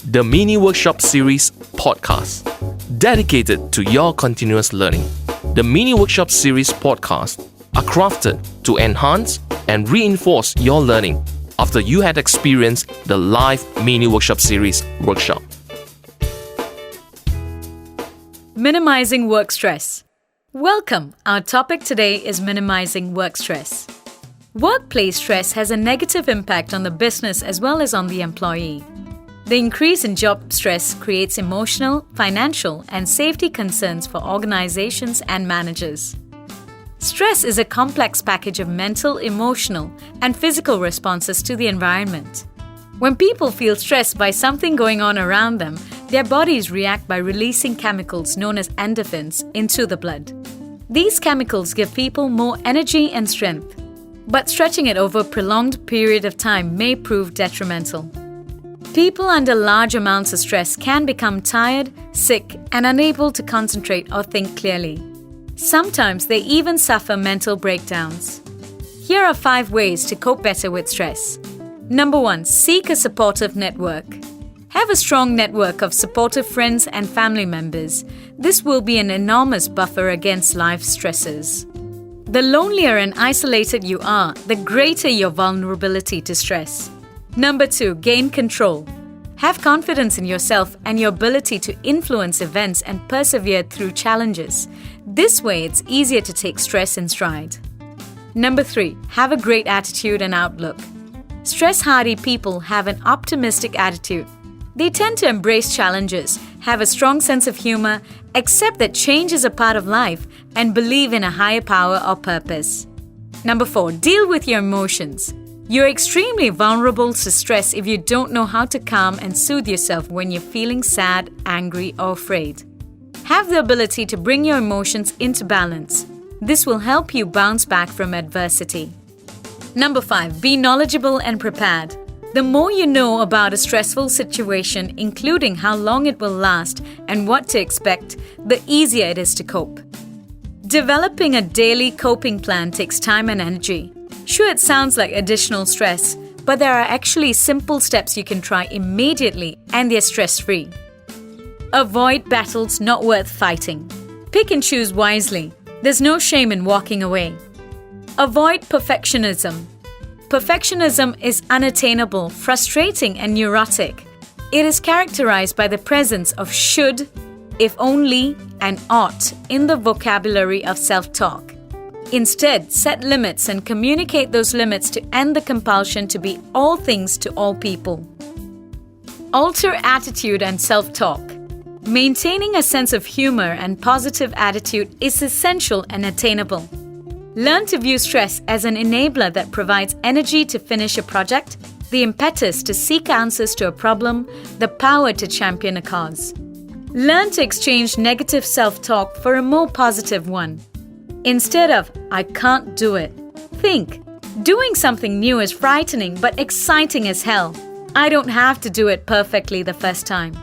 the Mini Workshop Series podcast, dedicated to your continuous learning. The Mini Workshop Series podcasts are crafted to enhance and reinforce your learning after you had experienced the live Mini Workshop Series workshop. Minimizing work stress. Welcome. Our topic today is minimizing work stress. Workplace stress has a negative impact on the business as well as on the employee. The increase in job stress creates emotional, financial, and safety concerns for organizations and managers. Stress is a complex package of mental, emotional, and physical responses to the environment. When people feel stressed by something going on around them, their bodies react by releasing chemicals known as endorphins into the blood. These chemicals give people more energy and strength, but stretching it over a prolonged period of time may prove detrimental. People under large amounts of stress can become tired, sick, and unable to concentrate or think clearly. Sometimes they even suffer mental breakdowns. Here are 5 ways to cope better with stress. Number 1. Seek a supportive network. Have a strong network of supportive friends and family members. This will be an enormous buffer against life stresses. The lonelier and isolated you are, the greater your vulnerability to stress. Number 2. Gain control. Have confidence in yourself and your ability to influence events and persevere through challenges. This way, it's easier to take stress in stride. Number 3. Have a great attitude and outlook. Stress-hardy people have an optimistic attitude. They tend to embrace challenges, have a strong sense of humor, accept that change is a part of life, and believe in a higher power or purpose. Number 4. Deal with your emotions. You're extremely vulnerable to stress if you don't know how to calm and soothe yourself when you're feeling sad, angry, or afraid. Have the ability to bring your emotions into balance. This will help you bounce back from adversity. Number 5. Be knowledgeable and prepared. The more you know about a stressful situation, including how long it will last and what to expect, the easier it is to cope. Developing a daily coping plan takes time and energy. Sure, it sounds like additional stress, but there are actually simple steps you can try immediately and they're stress-free. Avoid battles not worth fighting. Pick and choose wisely. There's no shame in walking away. Avoid perfectionism. Perfectionism is unattainable, frustrating, and neurotic. It is characterized by the presence of should, if only, and ought in the vocabulary of self-talk. Instead, set limits and communicate those limits to end the compulsion to be all things to all people. Alter attitude and self-talk. Maintaining a sense of humor and positive attitude is essential and attainable. Learn to view stress as an enabler that provides energy to finish a project, the impetus to seek answers to a problem, the power to champion a cause. Learn to exchange negative self-talk for a more positive one. Instead of, I can't do it, think, doing something new is frightening but exciting as hell. I don't have to do it perfectly the first time.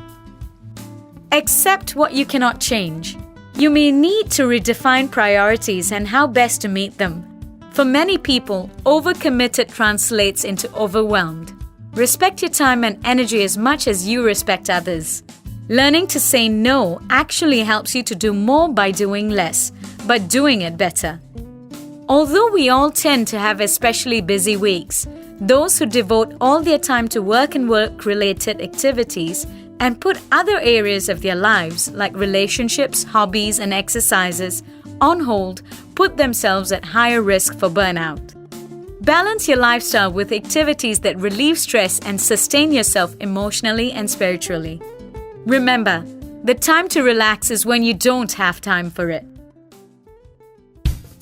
Accept what you cannot change. You may need to redefine priorities and how best to meet them. For many people, overcommitted translates into overwhelmed. Respect your time and energy as much as you respect others. Learning to say no actually helps you to do more by doing less, but doing it better. Although we all tend to have especially busy weeks, those who devote all their time to work and work-related activities and put other areas of their lives, like relationships, hobbies, and exercises, on hold, put themselves at higher risk for burnout. Balance your lifestyle with activities that relieve stress and sustain yourself emotionally and spiritually. Remember, the time to relax is when you don't have time for it.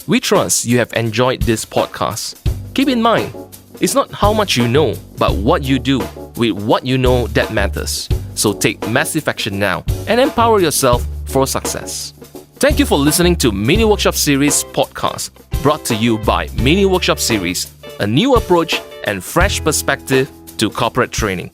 We trust you have enjoyed this podcast. Keep in mind, it's not how much you know, but what you do with what you know that matters. So take massive action now and empower yourself for success. Thank you for listening to Mini Workshop Series podcast, brought to you by Mini Workshop Series, a new approach and fresh perspective to corporate training.